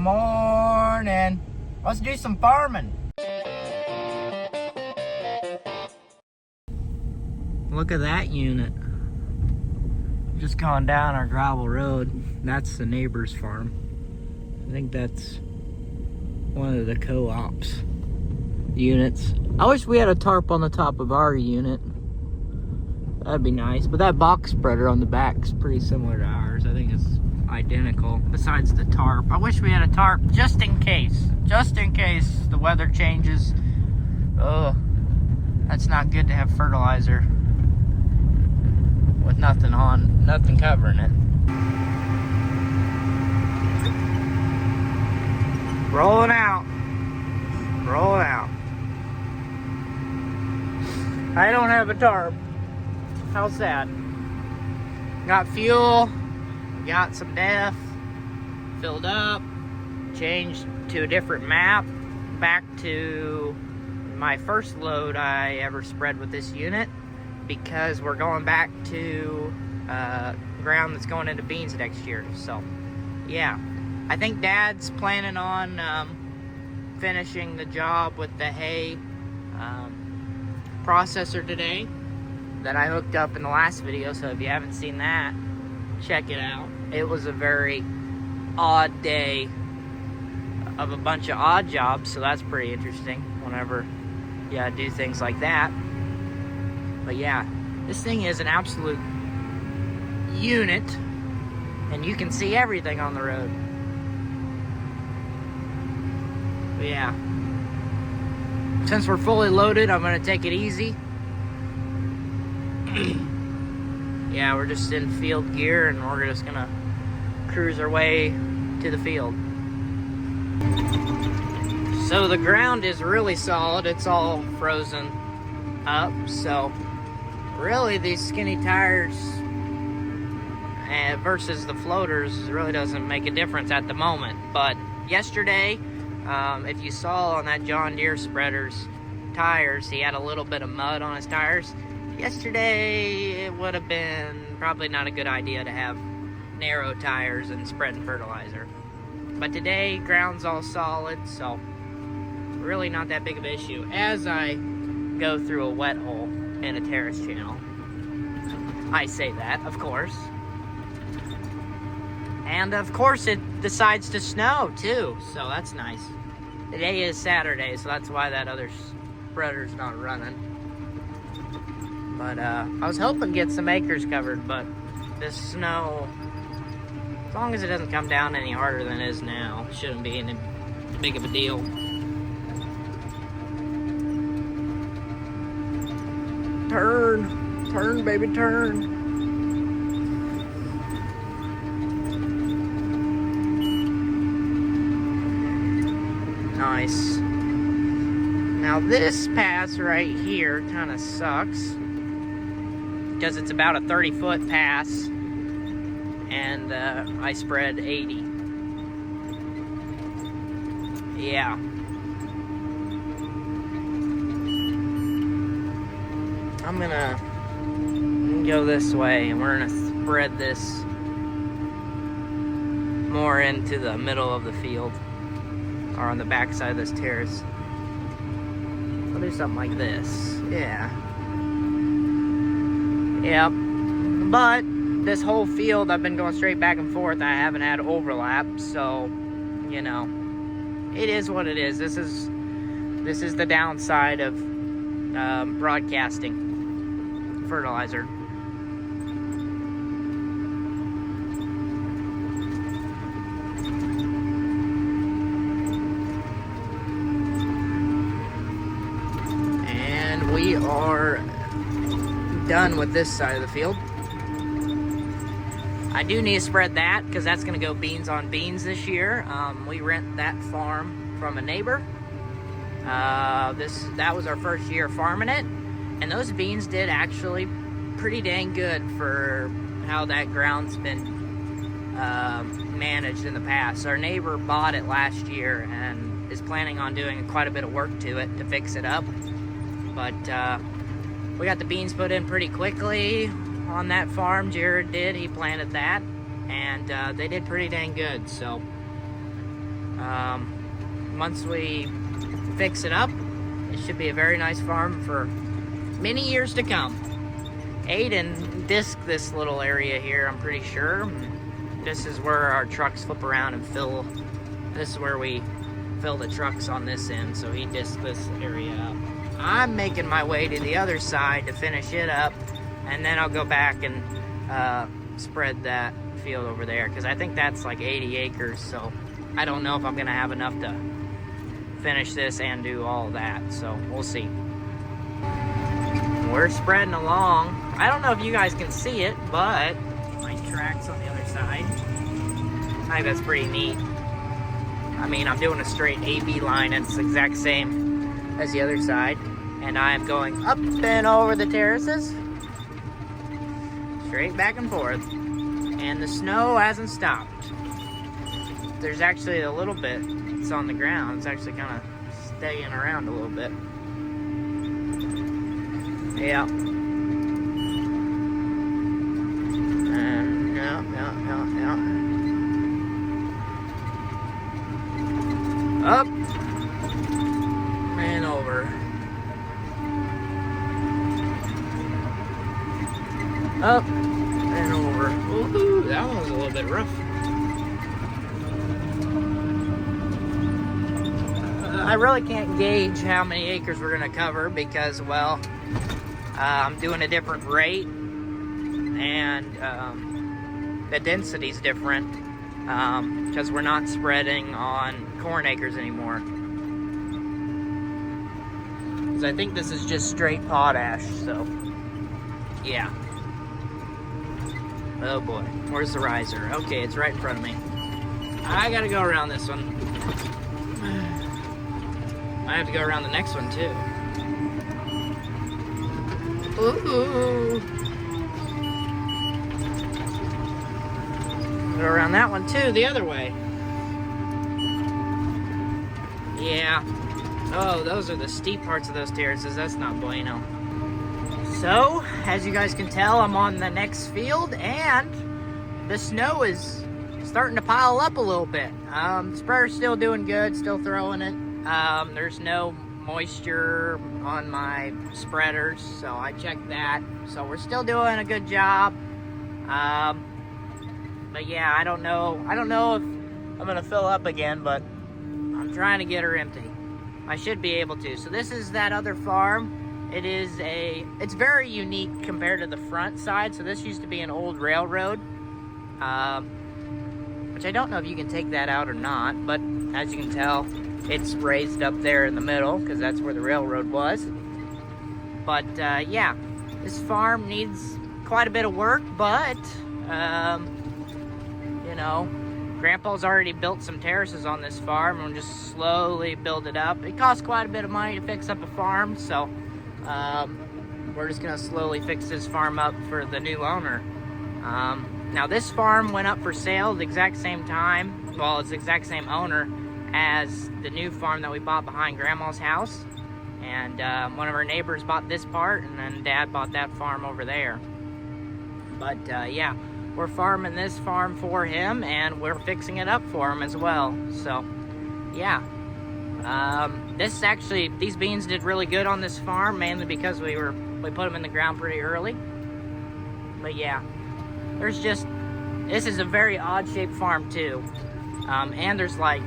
morning. Let's do some farming. Look at that unit. Just going down our gravel road. That's the neighbor's farm. I think that's one of the co-ops units. I wish we had a tarp on the top of our unit. That'd be nice. But that box spreader on the back is pretty similar to ours. I think it's identical, besides the tarp. I wish we had a tarp just in case the weather changes. Oh, that's not good to have fertilizer with nothing covering it. Rolling out. I don't have a tarp. How sad. Got fuel, got some DEF, filled up, changed to a different map, back to my first load I ever spread with this unit, because we're going back to ground that's going into beans next year. So yeah, I think Dad's planning on finishing the job with the hay processor today that I hooked up in the last video. So if you haven't seen that, check it out. It was a very odd day of a bunch of odd jobs, so that's pretty interesting whenever you gotta do things like that. But yeah, this thing is an absolute unit, and you can see everything on the road. But yeah, since we're fully loaded, I'm gonna take it easy. Yeah, we're just in field gear, and we're just gonna cruise our way to the field. So the ground is really solid. It's all frozen up, so really these skinny tires versus the floaters really doesn't make a difference at the moment. But yesterday, if you saw on that John Deere spreader's tires, he had a little bit of mud on his tires. Yesterday, it would have been probably not a good idea to have narrow tires and spreading fertilizer. But today, ground's all solid, so really not that big of an issue as I go through a wet hole in a terrace channel. I say that, of course. And of course, it decides to snow too, so that's nice. Today is Saturday, so that's why that other spreader's not running. But I was hoping to get some acres covered, but this snow, as long as it doesn't come down any harder than it is now, shouldn't be any big of a deal. Turn, baby, turn. Nice. Now this pass right here kind of sucks, because it's about a 30-foot pass, and I spread 80. Yeah. I'm gonna go this way, and we're gonna spread this more into the middle of the field, or on the back side of this terrace. I'll do something like this. Yeah. Yep. But this whole field, I've been going straight back and forth. I haven't had overlap, so you know, it is what it is. This is the downside of broadcasting fertilizer. And we are done with this side of the field. I do need to spread that, because that's going to go beans on beans this year. We rent that farm from a neighbor. That was our first year farming it, and those beans did actually pretty dang good for how that ground's been managed in the past. Our neighbor bought it last year and is planning on doing quite a bit of work to it to fix it up. But we got the beans put in pretty quickly on that farm. Jared did. He planted that, and they did pretty dang good. So once we fix it up, it should be a very nice farm for many years to come. Aden disked this little area here, I'm pretty sure. This is where our trucks flip around and fill. This is where we fill the trucks on this end, so he disked this area up. I'm making my way to the other side to finish it up, and then I'll go back and spread that field over there, because I think that's like 80 acres, so I don't know if I'm gonna have enough to finish this and do all that, so we'll see. We're spreading along. I don't know if you guys can see it, but my tracks on the other side. I think that's pretty neat. I mean, I'm doing a straight AB line, and it's the exact same as the other side, and I'm going up and over the terraces, straight back and forth, and the snow hasn't stopped. There's actually a little bit, it's on the ground, it's actually kind of staying around a little bit. Yeah. And yeah. Up and over. Up and over. Ooh, that one was a little bit rough. I really can't gauge how many acres we're gonna cover because, well, I'm doing a different rate, and the density's different because we're not spreading on corn acres anymore. Because I think this is just straight potash, so yeah. Oh boy, where's the riser? Okay, it's right in front of me. I gotta go around this one. I have to go around the next one too. Ooh. Go around that one too, the other way. Yeah. Oh, those are the steep parts of those terraces. That's not bueno. So, as you guys can tell, I'm on the next field, and the snow is starting to pile up a little bit. Sprayer's still doing good, still throwing it. There's no moisture on my spreaders, so I checked that. So we're still doing a good job. But yeah, I don't know if I'm gonna fill up again, but I'm trying to get her empty. I should be able to. So this is that other farm. It's very unique compared to the front side. So this used to be an old railroad, which I don't know if you can take that out or not, but as you can tell, it's raised up there in the middle because that's where the railroad was. But yeah, this farm needs quite a bit of work, but you know, Grandpa's already built some terraces on this farm, and we'll just slowly build it up. It costs quite a bit of money to fix up a farm, so we're just gonna slowly fix this farm up for the new owner. Now this farm went up for sale the exact same time, well, it's the exact same owner as the new farm that we bought behind Grandma's house. And one of our neighbors bought this part, and then Dad bought that farm over there. But yeah, we're farming this farm for him, and we're fixing it up for him as well. So yeah, these beans did really good on this farm, mainly because we put them in the ground pretty early. But yeah, this is a very odd shaped farm too, and there's like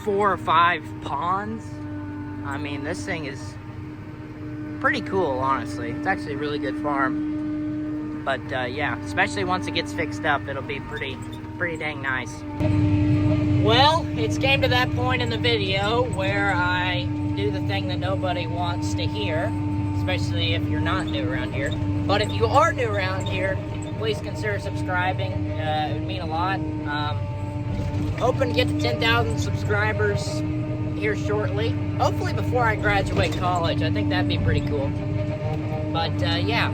4 or 5 ponds. I mean, this thing is pretty cool, honestly. It's actually a really good farm. But yeah, especially once it gets fixed up, it'll be pretty dang nice. Well, it's came to that point in the video where I do the thing that nobody wants to hear, especially if you're not new around here. But if you are new around here, please consider subscribing. It would mean a lot. Hoping to get to 10,000 subscribers here shortly. Hopefully before I graduate college. I think that'd be pretty cool. But yeah,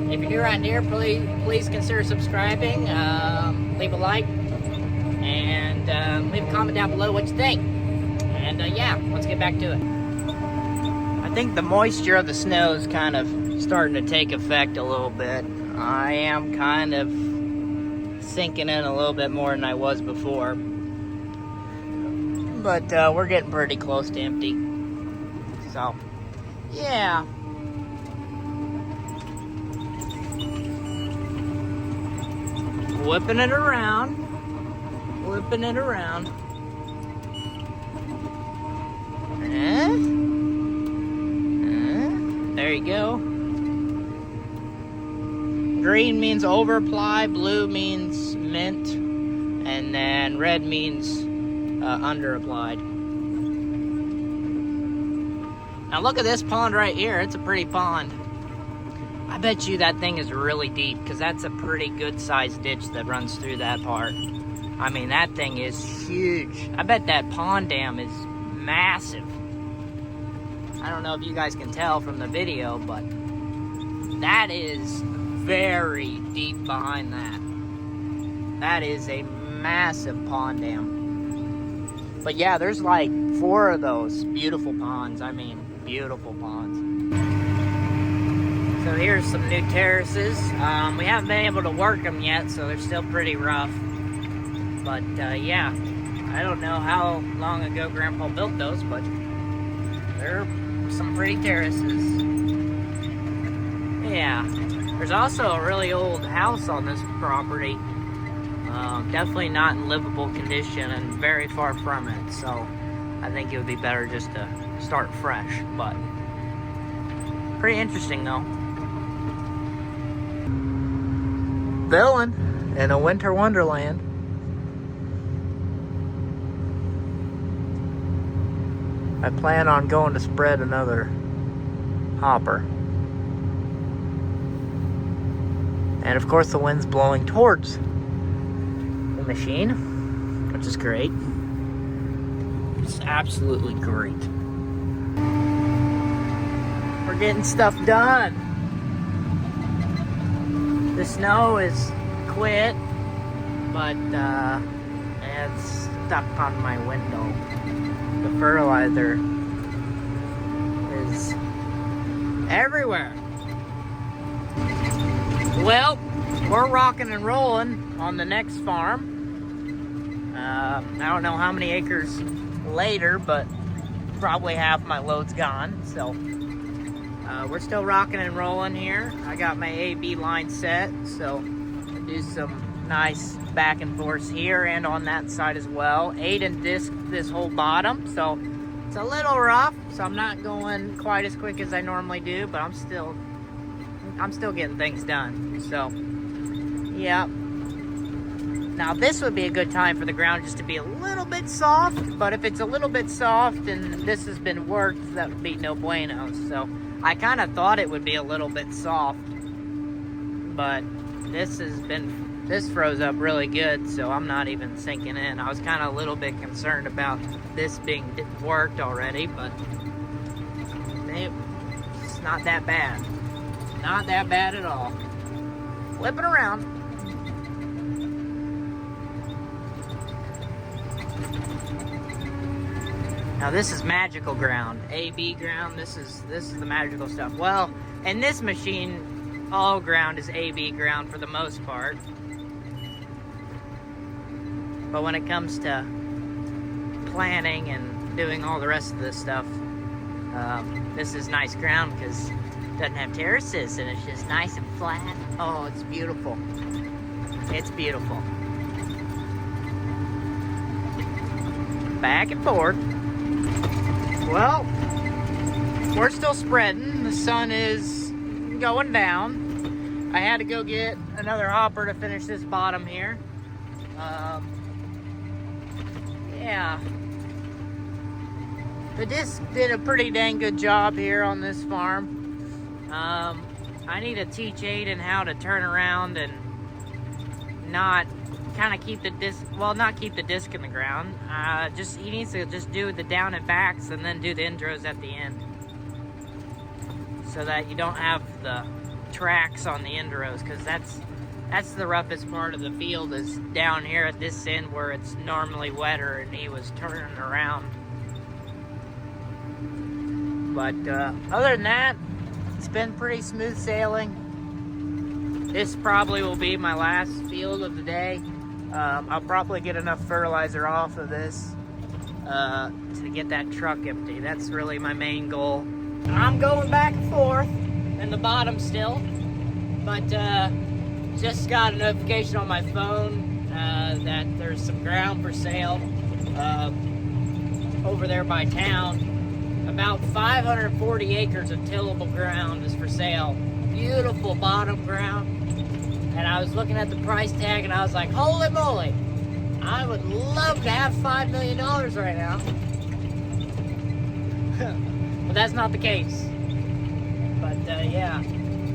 if you're new around here, please consider subscribing. Leave a like, and leave a comment down below what you think. And yeah, let's get back to it. I think the moisture of the snow is kind of starting to take effect a little bit. I am kind of sinking in a little bit more than I was before. but we're getting pretty close to empty. So, yeah. Whipping it around. Whipping it around. There you go. Green means over apply, blue means mint, and then red means under applied. Now look at this pond right here. It's a pretty pond. I bet you that thing is really deep, because that's a pretty good sized ditch that runs through that part. I mean, that thing is huge. I bet that pond dam is massive. I don't know if you guys can tell from the video, but that is very deep behind that. That is a massive pond dam. But yeah, there's like 4 of those beautiful ponds. I mean, beautiful ponds. So here's some new terraces. We haven't been able to work them yet, so they're still pretty rough. But yeah, I don't know how long ago Grandpa built those, but they're some pretty terraces. Yeah, there's also a really old house on this property. Definitely not in livable condition and very far from it. So I think it would be better just to start fresh, but pretty interesting though. Villain in a winter wonderland. I plan on going to spread another hopper. And of course the wind's blowing towards the machine, which is great. It's absolutely great. We're getting stuff done. The snow is quit, but it's stuck on my window. The fertilizer is everywhere. Well, we're rocking and rolling on the next farm. I don't know how many acres later, but probably half my load's gone. So we're still rocking and rolling here. I got my AB line set, so I do some nice back and forth here and on that side as well. Aden disc this whole bottom, so it's a little rough, so I'm not going quite as quick as I normally do, but I'm still getting things done. So yeah, now this would be a good time for the ground just to be a little bit soft, but if it's a little bit soft and this has been worked, that would be no bueno. So I kind of thought it would be a little bit soft, but this froze up really good, so I'm not even sinking in. I was kind of a little bit concerned about this being worked already, but it's not that bad. Not that bad at all. Flip it around. Now this is magical ground, AB ground. This is the magical stuff. Well, in this machine, all ground is AB ground for the most part. But when it comes to planting and doing all the rest of this stuff, this is nice ground because it doesn't have terraces and it's just nice and flat. Oh, it's beautiful. It's beautiful. Back and forth. Well, we're still spreading. The sun is going down. I had to go get another hopper to finish this bottom here. Yeah. The disc did a pretty dang good job here on this farm. I need to teach Aden how to turn around and not kind of keep the disc, well, not keep the disc in the ground. He needs to just do the down and backs and then do the intros at the end, so that you don't have the tracks on the intros, because that's the roughest part of the field, is down here at this end where it's normally wetter, and he was turning around. But other than that, it's been pretty smooth sailing. This probably will be my last field of the day. I'll probably get enough fertilizer off of this to get that truck empty. That's really my main goal. I'm going back and forth in the bottom still, but just got a notification on my phone that there's some ground for sale over there by town. About 540 acres of tillable ground is for sale. Beautiful bottom ground. And I was looking at the price tag and I was like, holy moly, I would love to have $5 million right now. But that's not the case. But yeah,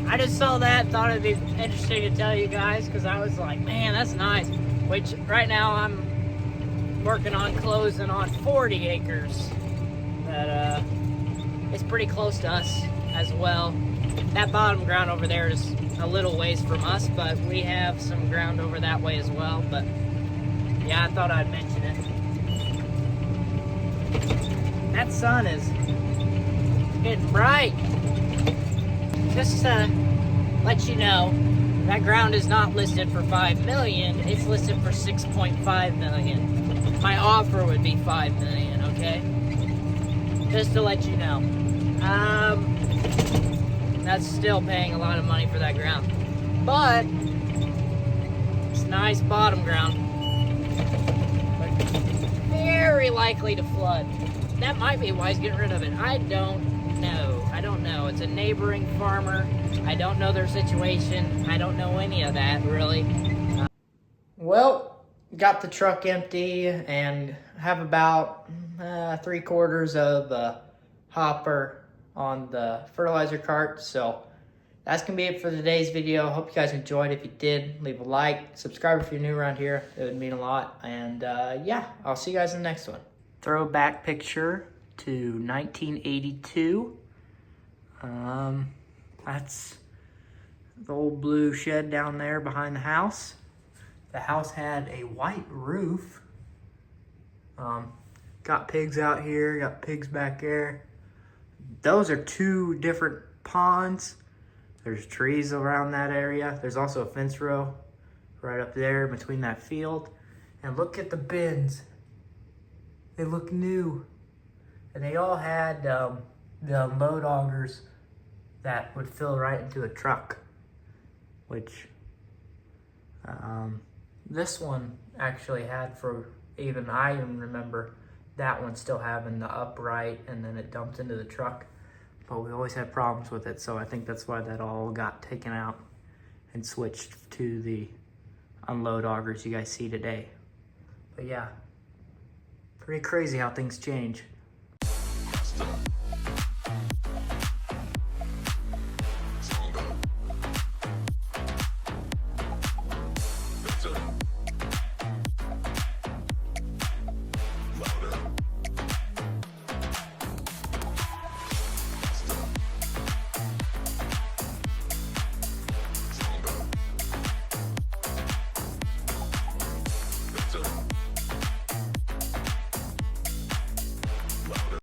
I just saw that, thought it'd be interesting to tell you guys, because I was like, man, that's nice. Which right now I'm working on closing on 40 acres. That is pretty close to us as well. That bottom ground over there is a little ways from us, but we have some ground over that way as well. But yeah, I thought I'd mention it. That sun is getting bright. Just to let you know, that ground is not listed for $5 million. It's listed for $6.5 million. My offer would be $5 million, okay? Just to let you know. That's still paying a lot of money for that ground. But it's nice bottom ground. But very likely to flood. That might be why he's getting rid of it. I don't know. I don't know. It's a neighboring farmer. I don't know their situation. I don't know any of that, really. Well, got the truck empty and have about 3/4 of the hopper on the fertilizer cart. So that's gonna be it for today's video. Hope you guys enjoyed. If you did, leave a like, subscribe if you're new around here. It would mean a lot. And yeah, I'll see you guys in the next one. Throwback picture to 1982. That's the old blue shed down there behind the house. The house had a white roof. Got pigs out here, got pigs back there. Those are 2 different ponds. There's trees around that area. There's also a fence row right up there between that field. And look at the bins. They look new. And they all had the load augers that would fill right into a truck. Which this one actually had, for even I even remember that one still having the upright, and then it dumped into the truck. But we always had problems with it, so I think that's why that all got taken out and switched to the unload augers you guys see today. But yeah, pretty crazy how things change.